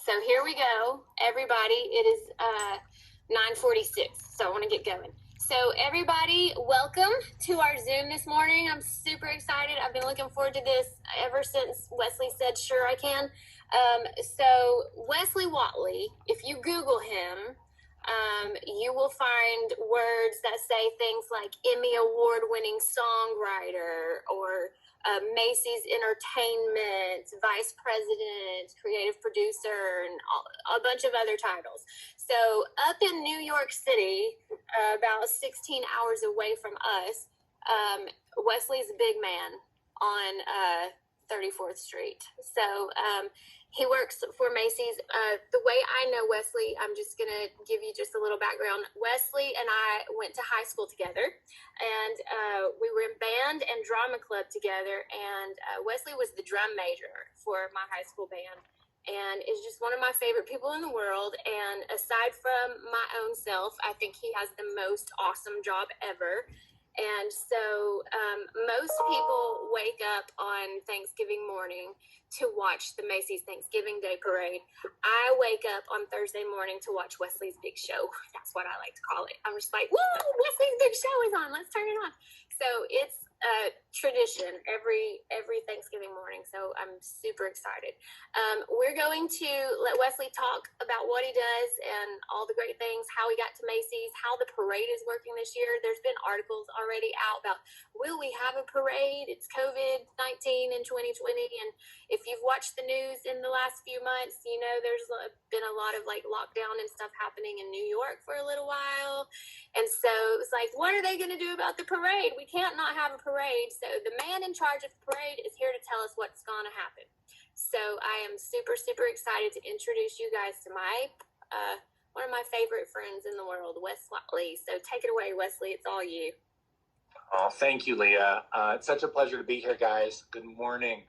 So here we go, everybody. It is 9:46, so I want to get going. So everybody, welcome to our Zoom this morning. I'm super excited. I've been looking forward to this ever since Wesley said, sure, I can. So Wesley Whatley, if you Google him, you will find words that say things like Emmy Award-winning songwriter or Macy's Entertainment, Vice President, Creative Producer, and a bunch of other titles. So up in New York City, about 16 hours away from us, Wesley's a big man on 34th Street. So he works for Macy's. The way I know Wesley, I'm just going to give you just a little background. Wesley and I went to high school together, and we were in band and drama club together, and Wesley was the drum major for my high school band, and is just one of my favorite people in the world. And aside from my own self, I think he has the most awesome job ever. And so most people wake up on Thanksgiving morning to watch the Macy's Thanksgiving Day Parade. I wake up on Thursday morning to watch Wesley's Big Show. That's what I like to call it. I'm just like, whoa, Wesley's Big Show is on. Let's turn it on. So it's a tradition every Thanksgiving morning. So I'm super excited. We're going to let Wesley talk about what he does and all the great things, how he got to Macy's, how the parade is working this year. There's been articles already out about, will we have a parade? It's COVID-19 in 2020. And if you've watched the news in the last few months, you know, there's been a lot of like lockdown and stuff happening in New York for a little while. And so it was like, what are they going to do about the parade? We can't not have a parade. So the man in charge of the parade is here to tell us what's going to happen. So I am super, super excited to introduce you guys to my one of my favorite friends in the world, Wes Whatley. So take it away, Wesley. It's all you. Oh, thank you, Leah. It's such a pleasure to be here, guys. Good morning.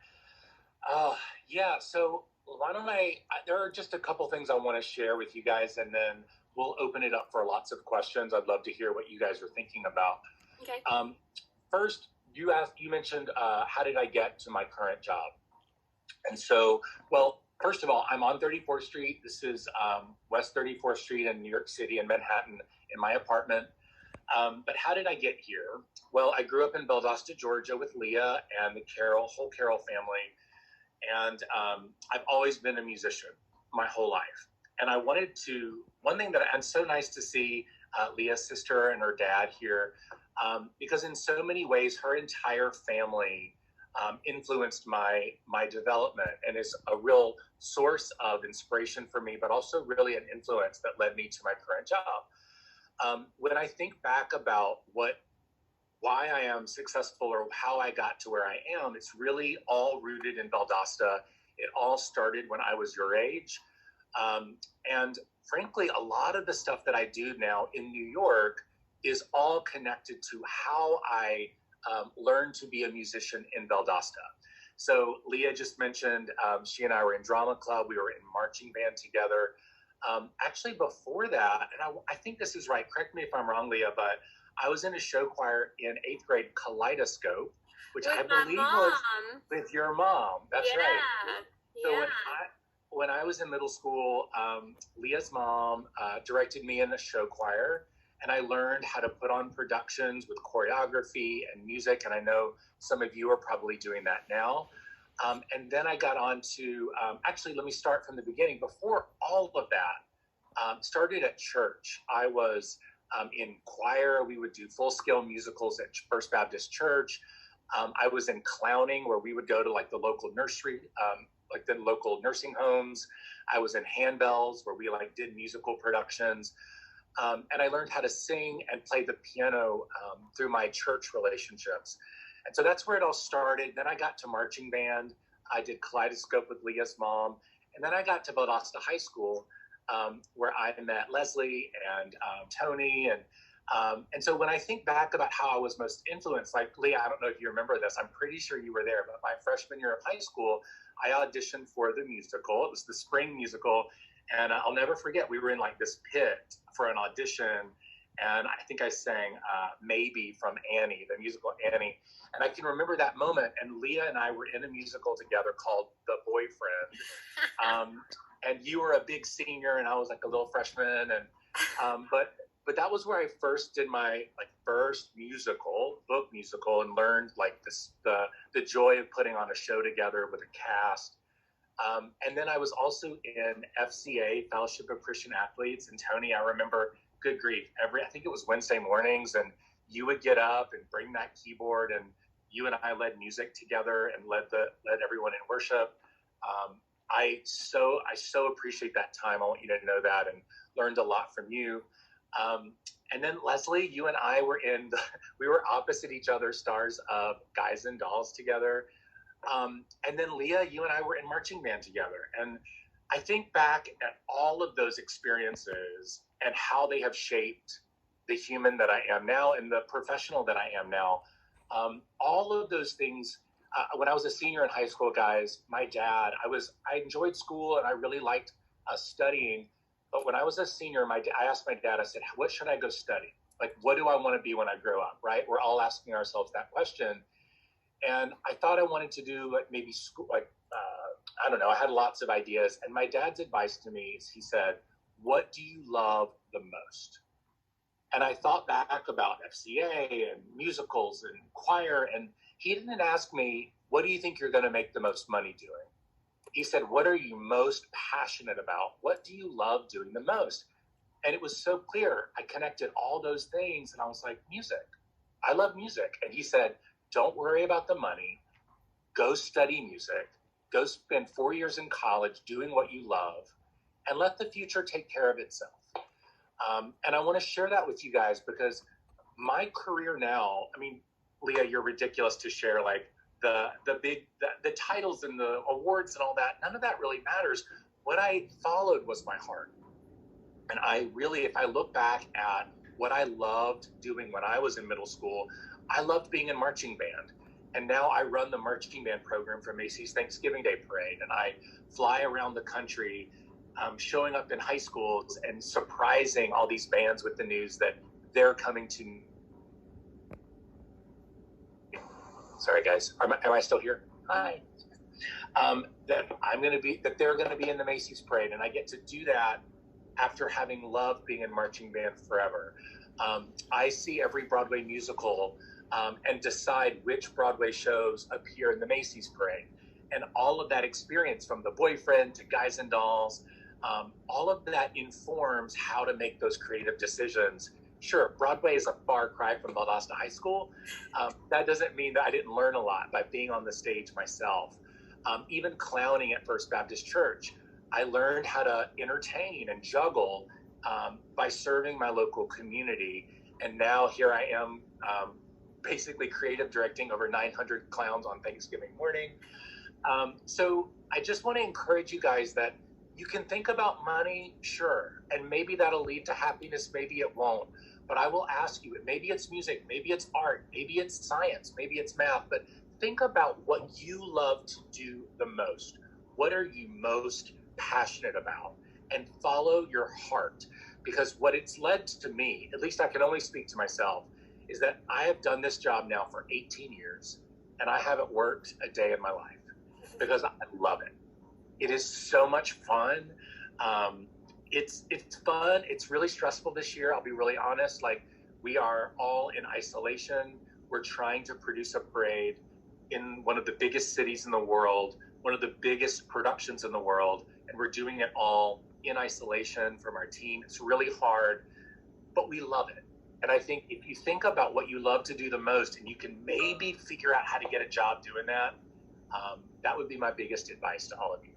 So why don't there are just a couple things I want to share with you guys, and then we'll open it up for lots of questions. I'd love to hear what you guys are thinking about. Okay. First, you mentioned, how did I get to my current job? And so, well, first of all, I'm on 34th Street. This is West 34th Street in New York City in Manhattan in my apartment. But how did I get here? Well, I grew up in Valdosta, Georgia with Leah and the whole Carroll family. And I've always been a musician my whole life. And one thing that, and so nice to see Leah's sister and her dad here, because in so many ways, her entire family influenced my development and is a real source of inspiration for me, but also really an influence that led me to my current job. When I think back about why I am successful or how I got to where I am, it's really all rooted in Valdosta. It all started when I was your age. And frankly, a lot of the stuff that I do now in New York is all connected to how I learned to be a musician in Valdosta. So Leah just mentioned she and I were in drama club. We were in marching band together. Actually, before that, and I think this is right, correct me if I'm wrong, Leah, but I was in a show choir in 8th grade, Kaleidoscope, which I believe was with your mom. That's right. So when I was in middle school, Leah's mom directed me in a show choir, and I learned how to put on productions with choreography and music, and I know some of you are probably doing that now. And then I got on to, actually, let me start from the beginning. Before all of that, started at church. I was in choir. We would do full-scale musicals at First Baptist Church. I was in clowning, where we would go to like the local nursery, like the local nursing homes. I was in handbells, where we like did musical productions. And I learned how to sing and play the piano through my church relationships. And so that's where it all started. Then I got to marching band. I did Kaleidoscope with Leah's mom. And then I got to Valdosta High School, where I met Leslie and Tony. And so when I think back about how I was most influenced, like Leah, I don't know if you remember this, I'm pretty sure you were there, but my freshman year of high school, I auditioned for the musical. It was the spring musical. And I'll never forget, we were in like this pit for an audition. And I think I sang Maybe from Annie, the musical Annie. And I can remember that moment. And Leah and I were in a musical together called The Boyfriend. And you were a big senior, and I was like a little freshman. And but that was where I first did my first book musical, and learned the joy of putting on a show together with a cast. And then I was also in FCA, Fellowship of Christian Athletes. And Tony, I remember, good grief, I think it was Wednesday mornings, and you would get up and bring that keyboard, and you and I led music together and led everyone in worship. I so appreciate that time. I want you to know that, and learned a lot from you. And then Leslie, you and I we were opposite each other, stars of Guys and Dolls together. And then Leah, you and I were in marching band together. And I think back at all of those experiences and how they have shaped the human that I am now and the professional that I am now. All of those things, when I was a senior in high school, guys, my dad, I enjoyed school and I really liked studying. But when I was a senior, I asked my dad, I said, what should I go study? Like, what do I want to be when I grow up, right? We're all asking ourselves that question. And I thought I wanted to do maybe school, I don't know, I had lots of ideas. And my dad's advice to me is, he said, what do you love the most? And I thought back about FCA and musicals and choir, and he didn't ask me, what do you think you're going to make the most money doing? He said, what are you most passionate about? What do you love doing the most? And it was so clear. I connected all those things, and I was like, music. I love music. And he said, don't worry about the money. Go study music. Go spend 4 years in college doing what you love, and let the future take care of itself. And I want to share that with you guys, because my career now, I mean, Leah, you're ridiculous to share the titles and the awards and all that. None of that really matters. What I followed was my heart. And if I look back at what I loved doing when I was in middle school, I loved being in marching band. And now I run the marching band program for Macy's Thanksgiving Day Parade. And I fly around the country, showing up in high schools and surprising all these bands with the news that they're coming to. Sorry, guys. Am I still here? Hi. That they're going to be in the Macy's Parade. And I get to do that after having loved being in marching band forever. I see every Broadway musical and decide which Broadway shows appear in the Macy's Parade. And all of that experience, from The Boyfriend to Guys and Dolls, all of that informs how to make those creative decisions. Sure, Broadway is a far cry from Valdosta High School. That doesn't mean that I didn't learn a lot by being on the stage myself. Even clowning at First Baptist Church, I learned how to entertain and juggle by serving my local community. And now here I am, basically creative directing over 900 clowns on Thanksgiving morning. So I just want to encourage you guys that you can think about money, sure, and maybe that'll lead to happiness, maybe it won't. But I will ask you, maybe it's music, maybe it's art, maybe it's science, maybe it's math, but think about what you love to do the most. What are you most passionate about? And follow your heart. Because what it's led to me, at least I can only speak to myself, is that I have done this job now for 18 years, and I haven't worked a day in my life because I love it. It is so much fun. It's fun. It's really stressful this year. I'll be really honest. We are all in isolation. We're trying to produce a parade in one of the biggest cities in the world, one of the biggest productions in the world, and we're doing it all in isolation from our team. It's really hard, but we love it. And I think if you think about what you love to do the most, and you can maybe figure out how to get a job doing that, that would be my biggest advice to all of you.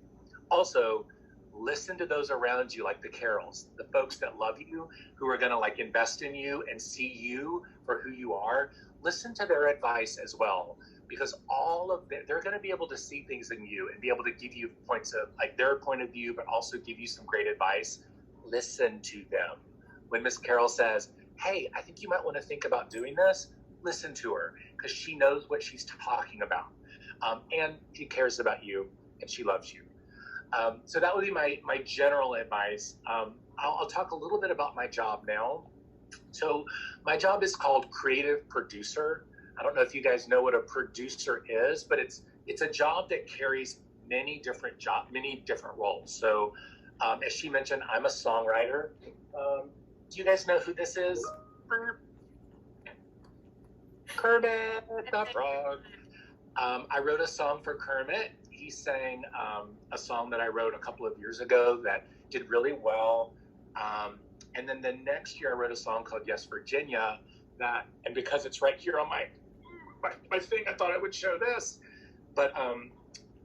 Also, listen to those around you, like the Carols, the folks that love you, who are going to invest in you and see you for who you are. Listen to their advice as well, because they're going to be able to see things in you and be able to give you points of their point of view, but also give you some great advice. Listen to them. When Miss Carol says, hey, I think you might want to think about doing this, listen to her, because she knows what she's talking about. And she cares about you, and she loves you. So that would be my general advice. I'll talk a little bit about my job now. So my job is called creative producer. I don't know if you guys know what a producer is, but it's a job that carries many different roles. So as she mentioned, I'm a songwriter. Do you guys know who this is? Kermit the Frog. I wrote a song for Kermit. He sang a song that I wrote a couple of years ago that did really well. And then the next year I wrote a song called Yes, Virginia and because it's right here on my thing, I thought I would show this. But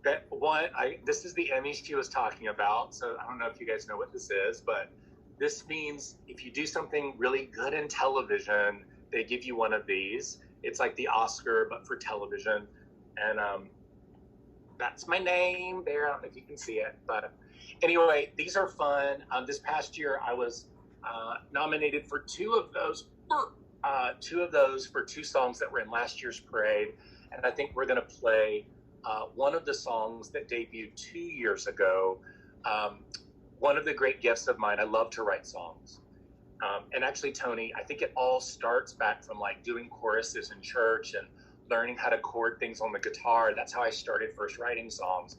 this is the Emmy she was talking about. So I don't know if you guys know what this is, but this means if you do something really good in television, they give you one of these. It's like the Oscar, but for television. And that's my name there. I don't know if you can see it, but anyway, these are fun. This past year, I was nominated for two of those for two songs that were in last year's parade. And I think we're going to play one of the songs that debuted 2 years ago. One of the great gifts of mine, I love to write songs. And actually, Tony, I think it all starts back from like doing choruses in church and learning how to chord things on the guitar. That's how I started first writing songs.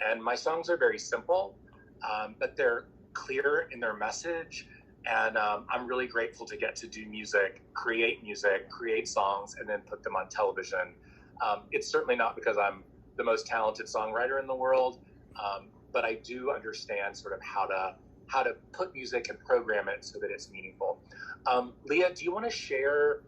And my songs are very simple, but they're clear in their message. And I'm really grateful to get to do music, create songs, and then put them on television. It's certainly not because I'm the most talented songwriter in the world, but I do understand sort of how to put music and program it so that it's meaningful. Leah, do you want to share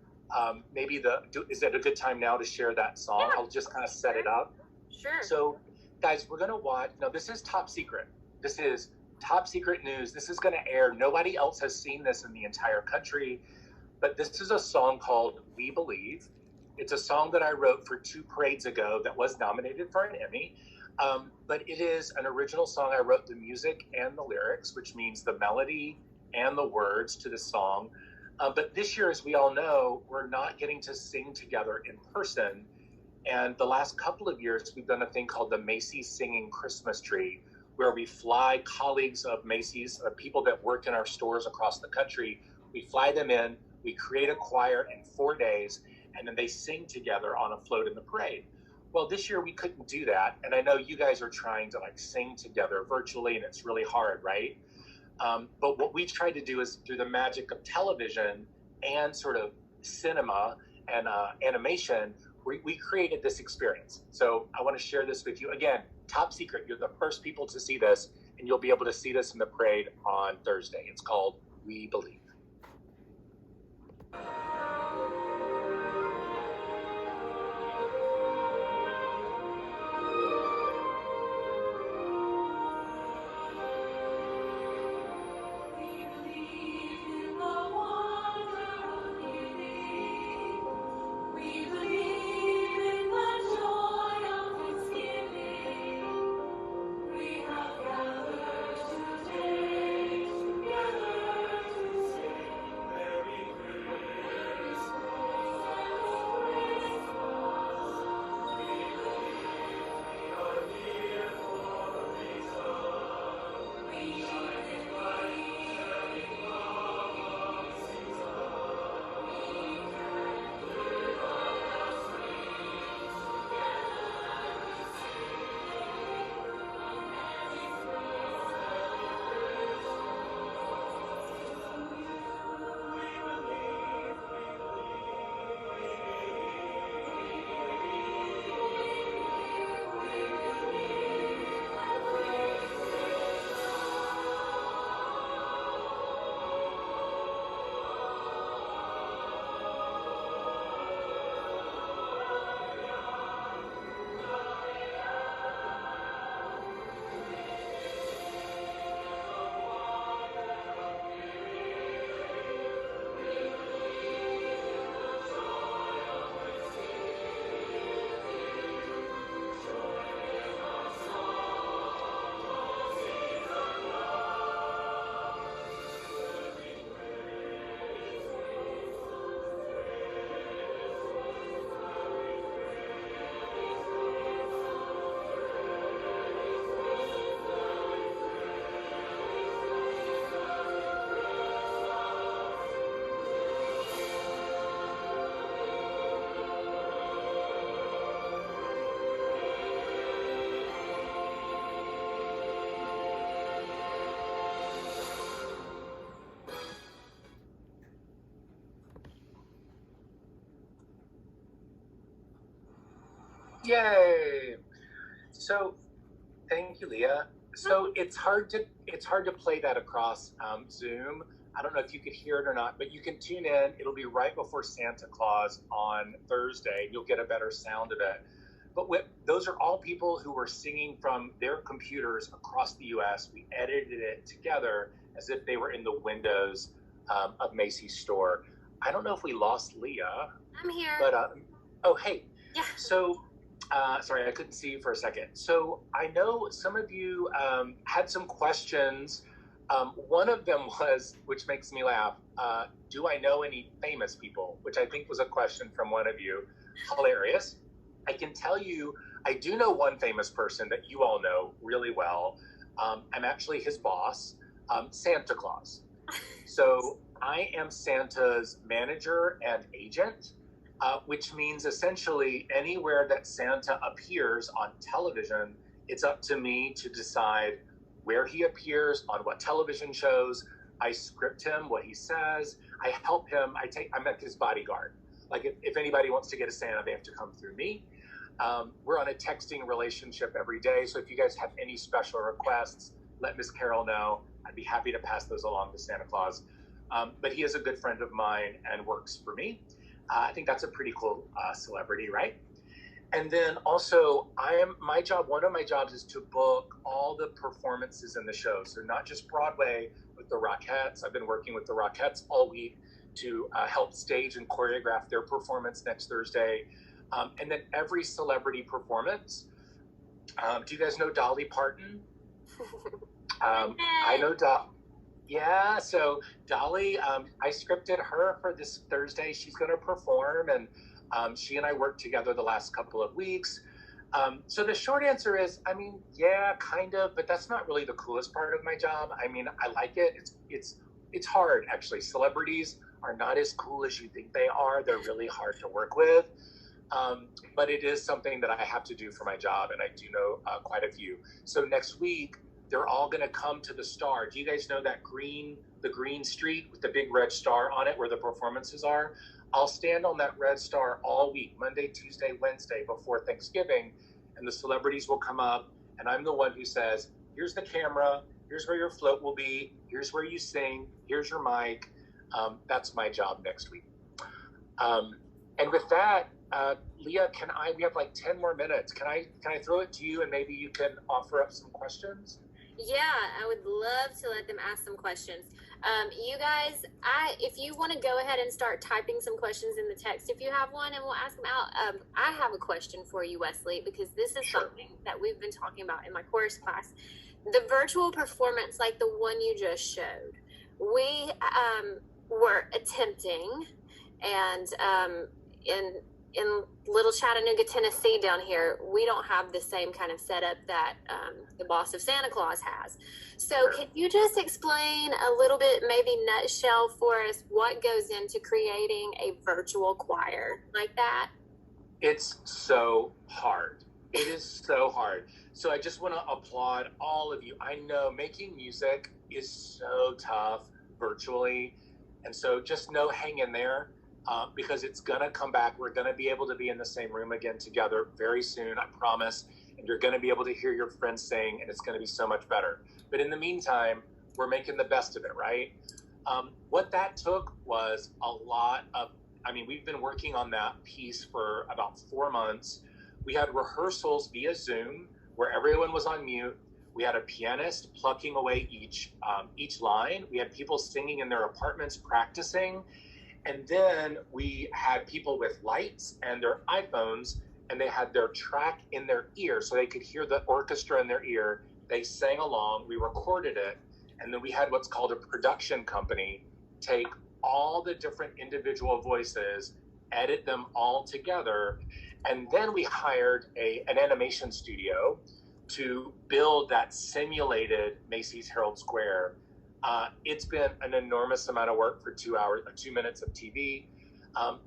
is it a good time now to share that song? Yeah. I'll just kind of set it up. Sure. So guys, we're going to watch. Now this is top secret. This is top secret news. This is going to air. Nobody else has seen this in the entire country, but this is a song called We Believe. It's a song that I wrote for 2 parades ago that was nominated for an Emmy. But it is an original song. I wrote the music and the lyrics, which means the melody and the words to the song. But this year, as we all know, we're not getting to sing together in person. And the last couple of years, we've done a thing called the Macy Singing Christmas Tree, where we fly colleagues of Macy's, people that work in our stores across the country. We fly them in, we create a choir in 4 days, and then they sing together on a float in the parade. Well, this year we couldn't do that. And I know you guys are trying to like sing together virtually, and it's really hard, right? But what we tried to do is through the magic of television and sort of cinema and animation, we created this experience. So I want to share this with you. Again, top secret. You're the first people to see this, and you'll be able to see this in the parade on Thursday. It's called We Believe. Yay! So, thank you, Leah. So it's hard to play that across Zoom. I don't know if you could hear it or not, but you can tune in. It'll be right before Santa Claus on Thursday. You'll get a better sound of it. But those are all people who were singing from their computers across the U.S. We edited it together as if they were in the windows of Macy's store. I don't know if we lost Leah. I'm here. But, oh, hey. Yeah. So, sorry, I couldn't see you for a second. So I know some of you had some questions. One of them was, which makes me laugh, do I know any famous people? Which I think was a question from one of you. Hilarious. I can tell you, I do know one famous person that you all know really well. I'm actually his boss, Santa Claus. So I am Santa's manager and agent, which means essentially anywhere that Santa appears on television, it's up to me to decide where he appears, on what television shows. I script him what he says. I help him. I'm like his bodyguard. Like if anybody wants to get a Santa, they have to come through me. We're on a texting relationship every day. So if you guys have any special requests, let Miss Carol know. I'd be happy to pass those along to Santa Claus. But he is a good friend of mine and works for me. I think that's a pretty cool celebrity, right? And then also, one of my jobs is to book all the performances in the show. So not just Broadway, with the Rockettes. I've been working with the Rockettes all week to help stage and choreograph their performance next Thursday. And then every celebrity performance. Do you guys know Dolly Parton? I know Yeah, so Dolly, I scripted her for this Thursday. She's going to perform, and she and I worked together the last couple of weeks. So the short answer is, yeah, kind of, but that's not really the coolest part of my job. I like it. It's hard, actually. Celebrities are not as cool as you think they are. They're really hard to work with. But it is something that I have to do for my job, and I do know quite a few. So next week, they're all going to come to the Star. Do you guys know that the green street with the big red star on it where the performances are? I'll stand on that red star all week, Monday, Tuesday, Wednesday, before Thanksgiving, and the celebrities will come up, and I'm the one who says, here's the camera, here's where your float will be, here's where you sing, here's your mic. That's my job next week. And with that, Leah, we have like 10 more minutes. Can I throw it to you and maybe you can offer up some questions? Yeah, I would love to let them ask some questions. You guys, if you want to go ahead and start typing some questions in the text, if you have one, and we'll ask them out. I have a question for you, Wesley, because this is something that we've been talking about in my chorus class. The virtual performance, like the one you just showed, we were attempting, and in Little Chattanooga, Tennessee down here, we don't have the same kind of setup that the boss of Santa Claus has. So can you just explain a little bit, maybe nutshell for us, what goes into creating a virtual choir like that? It's so hard. It is so hard. So I just want to applaud all of you. I know making music is so tough virtually. And so just hang in there. Because it's going to come back. We're going to be able to be in the same room again together very soon, I promise. And you're going to be able to hear your friends sing, and it's going to be so much better. But in the meantime, we're making the best of it, right? What that took was a lot of, we've been working on that piece for about 4 months. We had rehearsals via Zoom where everyone was on mute. We had a pianist plucking away each line. We had people singing in their apartments practicing. And then we had people with lights and their iPhones, and they had their track in their ear so they could hear the orchestra in their ear. They sang along, we recorded it, and then we had what's called a production company take all the different individual voices, edit them all together, and then we hired an animation studio to build that simulated Macy's Herald Square. It's been an enormous amount of work for 2 hours, 2 minutes of TV,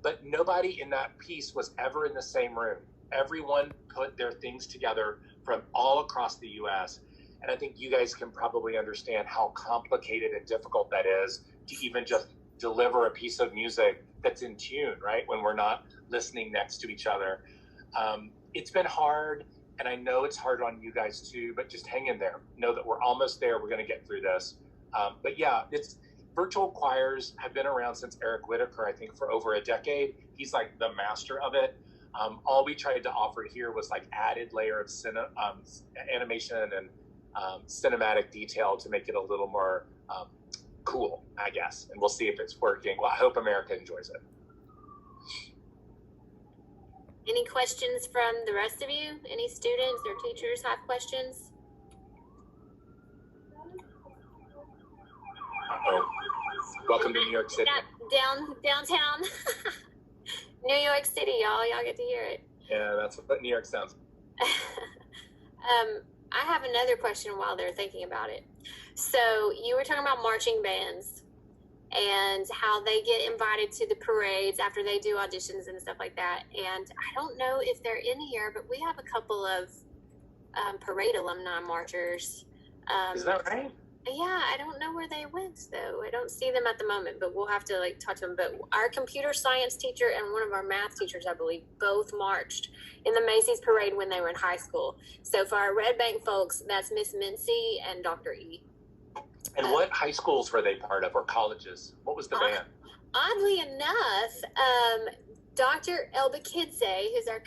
but nobody in that piece was ever in the same room. Everyone put their things together from all across the U.S., and I think you guys can probably understand how complicated and difficult that is to even just deliver a piece of music that's in tune, right, when we're not listening next to each other. it's been hard, and I know it's hard on you guys too, but just hang in there. Know that we're almost there. We're going to get through this. But yeah, it's virtual choirs have been around since Eric Whitaker, I think, for over a decade. He's like the master of it. All we tried to offer here was like added layer of animation and cinematic detail to make it a little more cool, I guess. And we'll see if it's working. Well, I hope America enjoys it. Any questions from the rest of you? Any students or teachers have questions? Uh-oh. Welcome to New York City. Downtown. New York City, y'all. Y'all get to hear it. Yeah, that's what New York sounds like. I have another question while they're thinking about it. So you were talking about marching bands and how they get invited to the parades after they do auditions and stuff like that. And I don't know if they're in here, but we have a couple of parade alumni marchers. Is that right? Yeah, I don't know where they went though. I don't see them at the moment, but we'll have to like talk to them. But our computer science teacher and one of our math teachers, I believe, both marched in the Macy's parade when they were in high school. So for our Red Bank folks, that's Miss Mincy and Dr. E. And what high schools were they part of, or colleges? What was the band? Oddly enough, Dr. Elba Kidze, who's our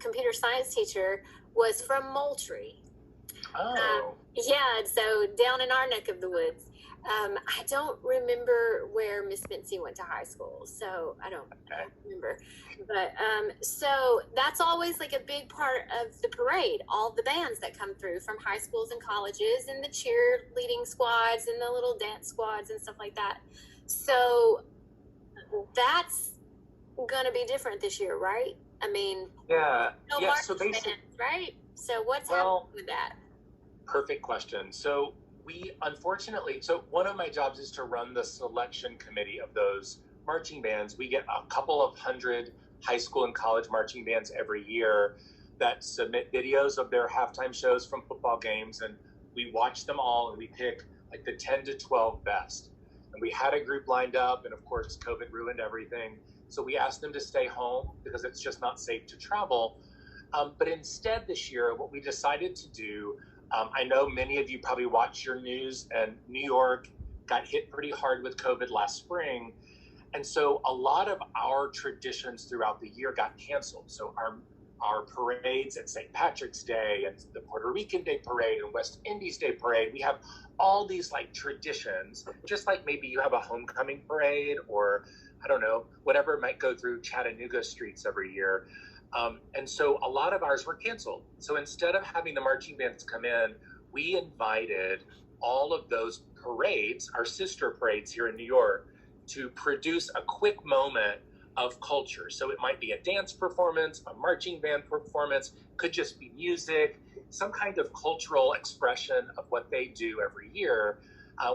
computer science teacher, was from Moultrie. Oh. Yeah, so down in our neck of the woods. I don't remember where Miss Mincy went to high school, so I don't remember. But so that's always like a big part of the parade, all the bands that come through from high schools and colleges and the cheerleading squads and the little dance squads and stuff like that. So that's going to be different this year, right? I mean, yeah, no so basically, bands, right? So what's happening with that? Perfect question. So we unfortunately, so one of my jobs is to run the selection committee of those marching bands. We get a couple of hundred high school and college marching bands every year that submit videos of their halftime shows from football games, and we watch them all and we pick like the 10 to 12 best. And we had a group lined up, and of course COVID ruined everything. So we asked them to stay home because it's just not safe to travel. But instead this year, what we decided to do, I know many of you probably watch your news, and New York got hit pretty hard with COVID last spring. And so a lot of our traditions throughout the year got canceled. So our parades at St. Patrick's Day and the Puerto Rican Day Parade and West Indies Day Parade, we have all these like traditions, just like maybe you have a homecoming parade or I don't know, whatever might go through Chattanooga streets every year. And so a lot of ours were canceled. So instead of having the marching bands come in, we invited all of those parades, our sister parades here in New York, to produce a quick moment of culture. So it might be a dance performance, a marching band performance, could just be music, some kind of cultural expression of what they do every year.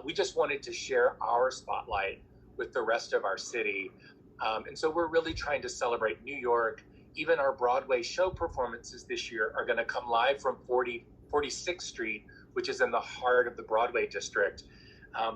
We just wanted to share our spotlight with the rest of our city. And so we're really trying to celebrate New York. Even our Broadway show performances this year are going to come live from 46th Street, which is in the heart of the Broadway district,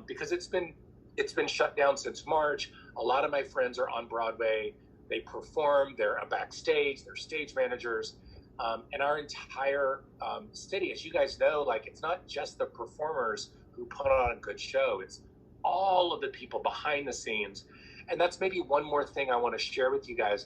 because it's been shut down since March. A lot of my friends are on Broadway. They perform. They're backstage. They're stage managers. And our entire city, as you guys know, like it's not just the performers who put on a good show. It's all of the people behind the scenes. And that's maybe one more thing I want to share with you guys.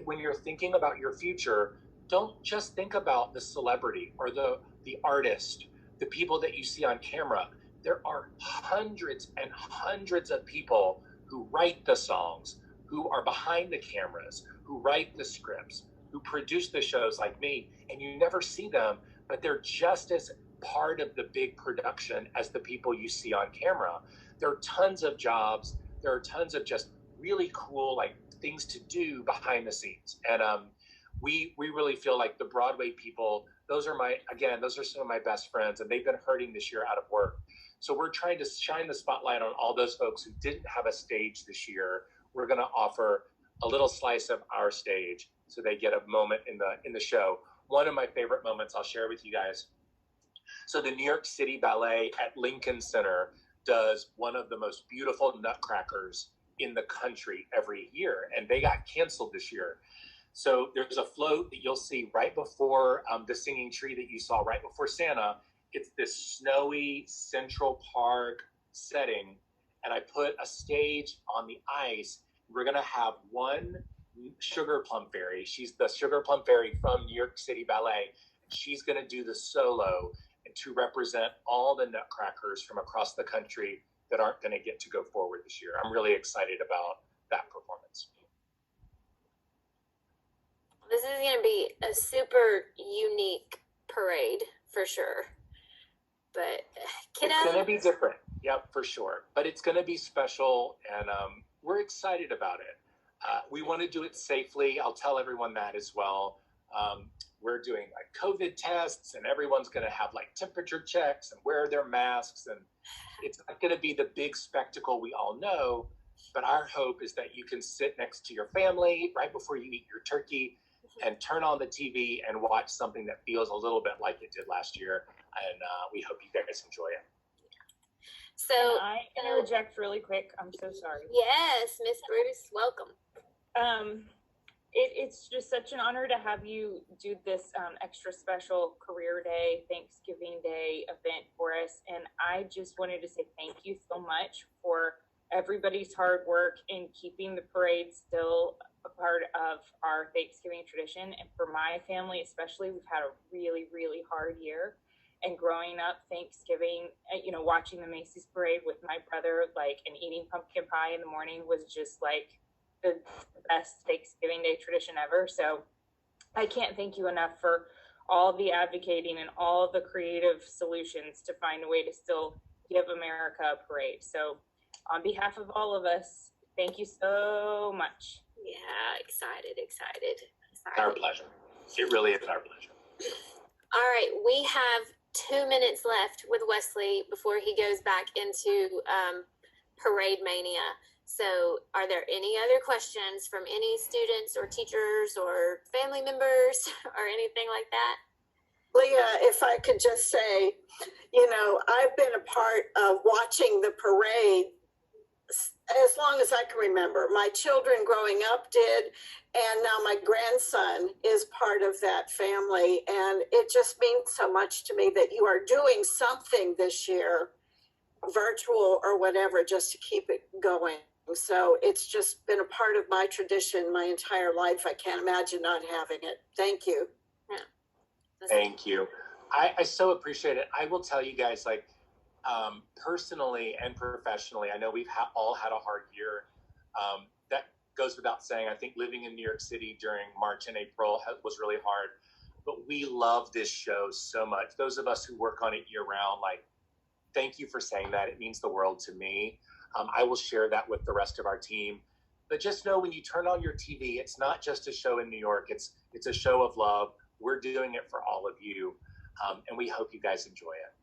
When you're thinking about your future, don't just think about the celebrity or the artist, the people that you see on camera. There are hundreds and hundreds of people who write the songs, who are behind the cameras, who write the scripts, who produce the shows like me, and you never see them, but they're just as part of the big production as the people you see on camera. There are tons of jobs. There are tons of just really cool like things to do behind the scenes. And we really feel like the Broadway people, those are some of my best friends, and they've been hurting this year out of work. So we're trying to shine the spotlight on all those folks who didn't have a stage this year. We're going to offer a little slice of our stage so they get a moment in the show. One of my favorite moments I'll share with you guys. So the New York City Ballet at Lincoln Center does one of the most beautiful nutcrackers in the country every year, and they got canceled this year. So there's a float that you'll see right before the singing tree that you saw right before Santa. It's this snowy Central Park setting, and I put a stage on the ice. We're gonna have one Sugar Plum Fairy. She's the Sugar Plum Fairy from New York City Ballet. She's gonna do the solo and to represent all the Nutcrackers from across the country that aren't going to get to go forward this year. I'm really excited about that performance. This is going to be a super unique parade for sure. But it's going to be different. Yep, for sure. But it's going to be special, and we're excited about it. We want to do it safely. I'll tell everyone that as well. We're doing like COVID tests, and everyone's going to have like temperature checks and wear their masks. And it's not going to be the big spectacle we all know, but our hope is that you can sit next to your family right before you eat your turkey and turn on the TV and watch something that feels a little bit like it did last year. And we hope you guys enjoy it. So can I interject really quick? I'm so sorry. Yes, Miss Bruce, welcome. It's just such an honor to have you do this extra special Career Day, Thanksgiving Day event for us. And I just wanted to say thank you so much for everybody's hard work in keeping the parade still a part of our Thanksgiving tradition. And for my family especially, we've had a really, really hard year. And growing up, Thanksgiving, watching the Macy's parade with my brother, and eating pumpkin pie in the morning was just like the best Thanksgiving Day tradition ever. So I can't thank you enough for all the advocating and all the creative solutions to find a way to still give America a parade. So on behalf of all of us, thank you so much. Yeah, excited. Our pleasure. It really is our pleasure. All right, we have 2 minutes left with Whatley before he goes back into Parade Mania. So are there any other questions from any students or teachers or family members or anything like that? Leah, if I could just say, I've been a part of watching the parade as long as I can remember. My children growing up did, and now my grandson is part of that family. And it just means so much to me that you are doing something this year, virtual or whatever, just to keep it going. So it's just been a part of my tradition my entire life. I can't imagine not having it. Thank you. Yeah. Thank you. I so appreciate it. I will tell you guys, personally and professionally, I know we've all had a hard year. That goes without saying. I think living in New York City during March and April was really hard. But we love this show so much. Those of us who work on it year round, thank you for saying that. It means the world to me. I will share that with the rest of our team. But just know when you turn on your TV, it's not just a show in New York. It's a show of love. We're doing it for all of you. And we hope you guys enjoy it.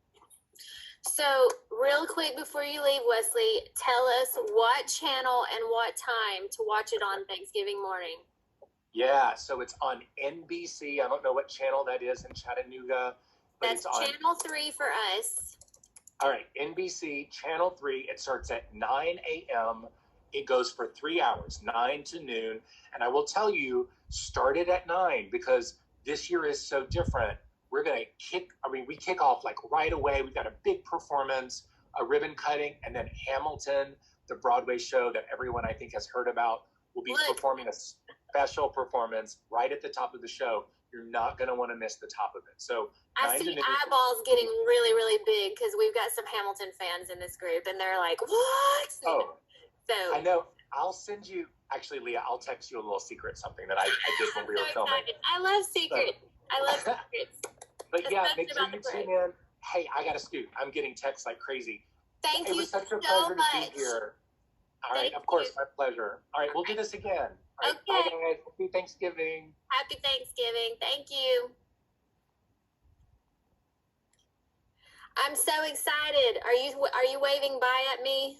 So real quick before you leave, Whatley, tell us what channel and what time to watch it on Thanksgiving morning. Yeah, so it's on NBC. I don't know what channel that is in Chattanooga. But That's it's on channel 3 for us. All right, NBC, Channel 3, it starts at 9 a.m. It goes for 3 hours, 9 to noon. And I will tell you, start it at 9 because this year is so different. We're going to we kick off right away. We've got a big performance, a ribbon cutting, and then Hamilton, the Broadway show that everyone I think has heard about, will be performing a special performance right at the top of the show. You're not going to want to miss the top of it. So I see eyeballs getting really, really big because we've got some Hamilton fans in this group, and they're like, what? Oh, so I know. I'll send you, actually, Leah, I'll text you a little secret, something that I did when we were filming. I love secrets. I love secrets. But yeah, make sure you tune in. Hey, I got to scoot. I'm getting texts like crazy. Thank you so much. It was such a pleasure to be here. All right, of course, my pleasure. All right, we'll do this again. All right, bye guys. Happy Thanksgiving. Happy Thanksgiving. Thank you. I'm so excited. Are you waving bye at me,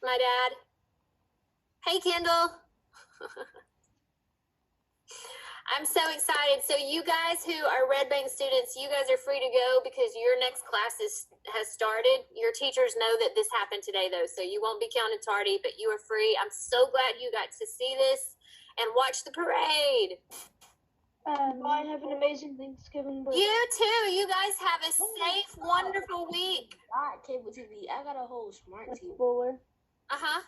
my dad? Hey, Kendall. I'm so excited. So you guys who are Red Bank students, you guys are free to go because your next class has started. Your teachers know that this happened today, though, so you won't be counted tardy, but you are free. I'm so glad you got to see this. and watch the parade. I have an amazing Thanksgiving break. You too. You guys have a safe, wonderful week. Got cable TV. I got a whole smart TV. Fuller. Uh-huh.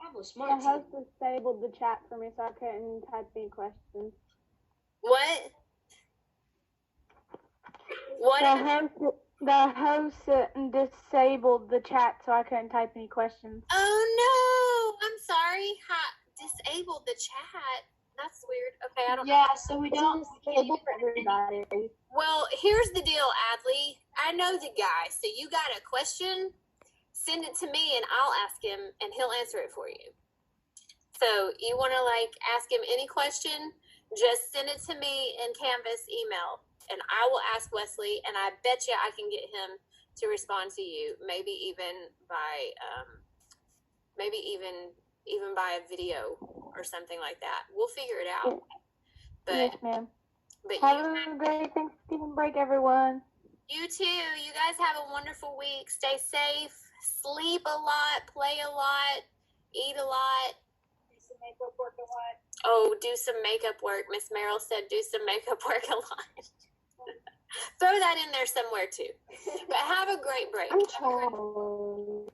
I have a The smart TV. host disabled the chat for me, so I couldn't type any questions. What? What? The host disabled the chat, so I couldn't type any questions. Oh no! I'm sorry. Disabled the chat. That's weird. Okay, I don't know. Yeah, so we don't. Disabled everybody. Well, here's the deal, Adley. I know the guy, so you got a question, send it to me and I'll ask him and he'll answer it for you. So you want to ask him any question, just send it to me in Canvas email and I will ask Wesley and I bet you I can get him to respond to you, maybe even by by a video or something like that. We'll figure it out. Yes, ma'am. But Have a great Thanksgiving break, everyone. you too. You guys have a wonderful week. Stay safe. Sleep a lot. Play a lot. Eat a lot. Do some makeup work a lot. Oh, do some makeup work. Miss Merrill said do some makeup work a lot. Throw that in there somewhere too. But have a great break. I'm traveling.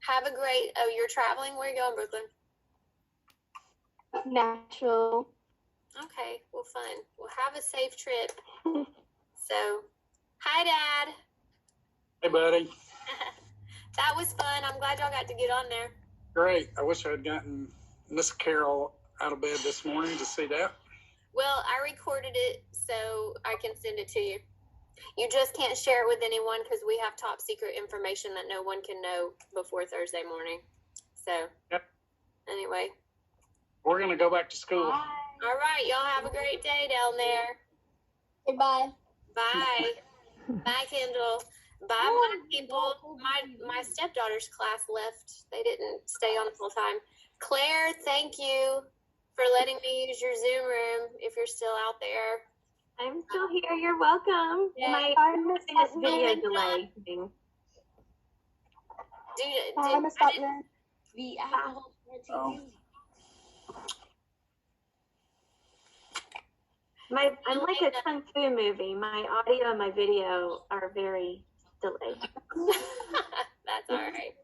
Have a great. Oh, you're traveling? Where are you going, Brooklyn? Nashville. Okay. Well, fun. Well, have a safe trip. So, hi, Dad. Hey, buddy. That was fun. I'm glad y'all got to get on there. Great. I wish I had gotten Miss Carol out of bed this morning to see that. Well, I recorded it so I can send it to you. You just can't share it with anyone because we have top secret information that no one can know before Thursday morning. So, Yep. Anyway. We're going to go back to school. All right. Y'all have a great day down there. Goodbye. Bye. Bye, Kendall. Bye, my people. My stepdaughter's class left. They didn't stay on full time. Claire, thank you for letting me use your Zoom room if you're still out there. I'm still here. You're welcome. Yeah. I missed This that. video delay thing. I missed that. Jen. I have a whole smart TV. I'm like a kung fu movie. My audio and my video are very delayed. That's all right.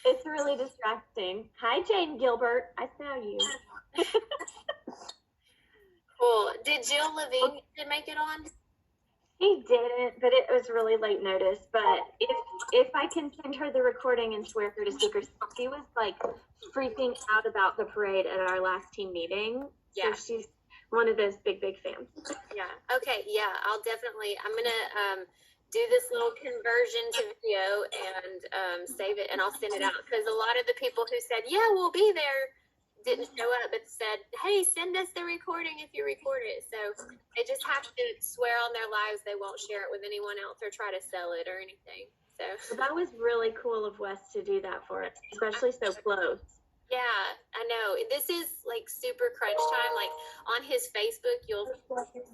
It's really distracting. Hi, Jane Gilbert. I saw you. Cool. Did Jill Levine make it on? He didn't, but it was really late notice. But if I can send her the recording and swear her to secrecy, she was freaking out about the parade at our last team meeting. Yeah. So she's one of those big fans. Yeah. Okay. Yeah. I'm gonna do this little conversion to video and save it, and I'll send it out because a lot of the people who said, "Yeah, we'll be there," didn't show up, but said, "Hey, send us the recording if you record it." So they just have to swear on their lives they won't share it with anyone else or try to sell it or anything. So That was really cool of Wes to do that for us, especially so close. yeah, I know. This is super crunch time. On his Facebook, you'll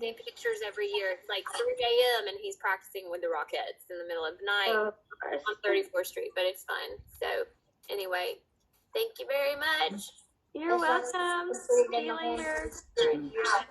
see pictures every year. It's 3 a.m. and he's practicing with the Rockettes in the middle of the night Oh, gosh. on 34th Street, but it's fun. So anyway, thank you very much. You're welcome. See you later. All right.